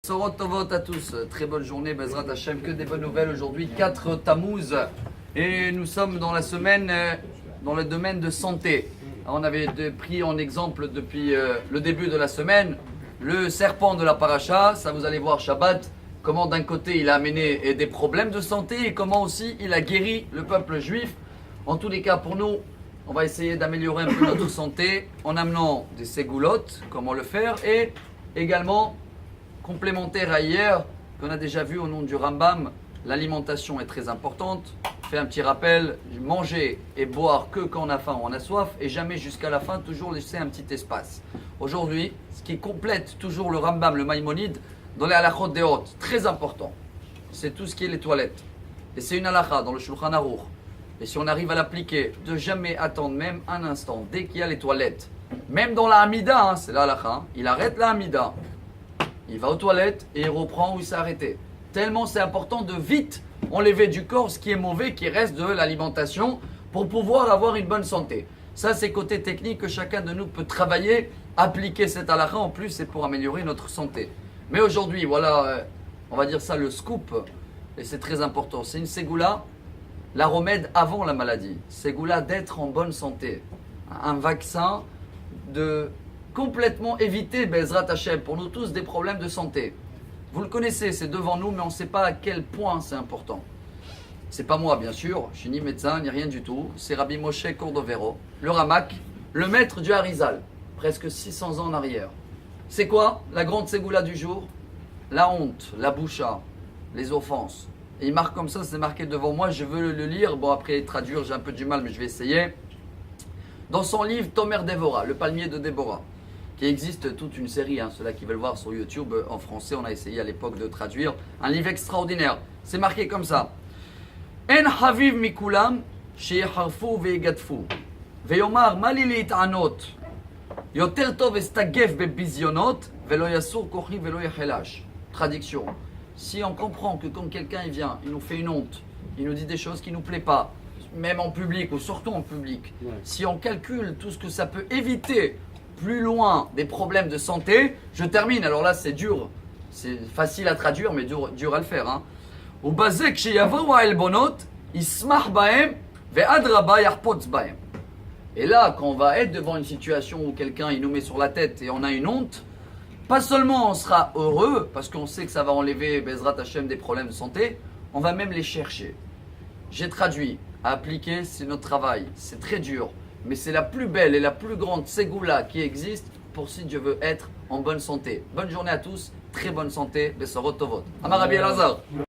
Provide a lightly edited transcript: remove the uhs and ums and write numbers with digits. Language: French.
Sorot Tovot à tous, très bonne journée, Bezrat Hashem, que des bonnes nouvelles aujourd'hui, 4 Tammuz, et nous sommes dans la semaine, dans le domaine de santé. On avait pris en exemple depuis le début de la semaine, le serpent de la paracha, ça vous allez voir Shabbat, comment d'un côté il a amené des problèmes de santé et comment aussi il a guéri le peuple juif. En tous les cas pour nous, on va essayer d'améliorer un peu notre santé en amenant des ségoulottes, comment le faire, et également complémentaire à hier, qu'on a déjà vu au nom du Rambam, l'alimentation est très importante. Je fais un petit rappel, manger et boire que quand on a faim ou on a soif, et jamais jusqu'à la fin, toujours laisser un petit espace. Aujourd'hui, ce qui complète toujours le Rambam, le Maïmonide, dans les halachot des hautes, très important, c'est tout ce qui est les toilettes. Et c'est une halakha dans le Shulchan Aruch. Et si on arrive à l'appliquer, de jamais attendre même un instant, dès qu'il y a les toilettes, même dans la Hamida, c'est la halakha, il arrête la Hamida. Il va aux toilettes et il reprend où il s'est arrêté. Tellement c'est important de vite enlever du corps ce qui est mauvais, qui reste de l'alimentation, pour pouvoir avoir une bonne santé. Ça, c'est côté technique que chacun de nous peut travailler, appliquer cette halakha. En plus, c'est pour améliorer notre santé. Mais aujourd'hui, voilà, on va dire ça, le scoop, et c'est très important. C'est une ségoula, la remède avant la maladie. Ségoula d'être en bonne santé. Un vaccin de complètement éviter, Bezrat Hashem, pour nous tous, des problèmes de santé. Vous le connaissez, c'est devant nous, mais on ne sait pas à quel point c'est important. C'est pas moi, bien sûr, je suis ni médecin, ni rien du tout. C'est Rabbi Moshe Cordovero, le Ramak, le maître du Harizal, presque 600 ans en arrière. C'est quoi la grande ségoula du jour? La honte, la boucha, les offenses. Et il marque comme ça, c'est marqué devant moi, je veux le lire. Bon, après, traduire, j'ai un peu du mal, mais je vais essayer. Dans son livre Tomer Déborah, le palmier de Déborah, qui existe toute une série, ceux-là qui veulent voir sur YouTube en français, on a essayé à l'époque de traduire, un livre extraordinaire. C'est marqué comme ça. En haviv mikulam sheyeharfu veyegadfu veyomar mali leit'anot yoter tov estagef bebizyonot velo yasur kochi velo yechelash. Traduction. Si on comprend que quand quelqu'un il vient, il nous fait une honte, il nous dit des choses qui ne nous plaisent pas, même en public ou surtout en public, si on calcule tout ce que ça peut éviter plus loin des problèmes de santé, je termine. Alors là, c'est dur, c'est facile à traduire, mais dur à le faire. Au basé que et là, quand on va être devant une situation où quelqu'un il nous met sur la tête et on a une honte, pas seulement on sera heureux parce qu'on sait que ça va enlever Bezrat Hashem des problèmes de santé, on va même les chercher. J'ai traduit, à appliquer, c'est notre travail, c'est très dur. Mais c'est la plus belle et la plus grande ségoula qui existe pour si Dieu veut être en bonne santé. Bonne journée à tous, très bonne santé, Besorot Tovot. Amar Rabbi Elazar.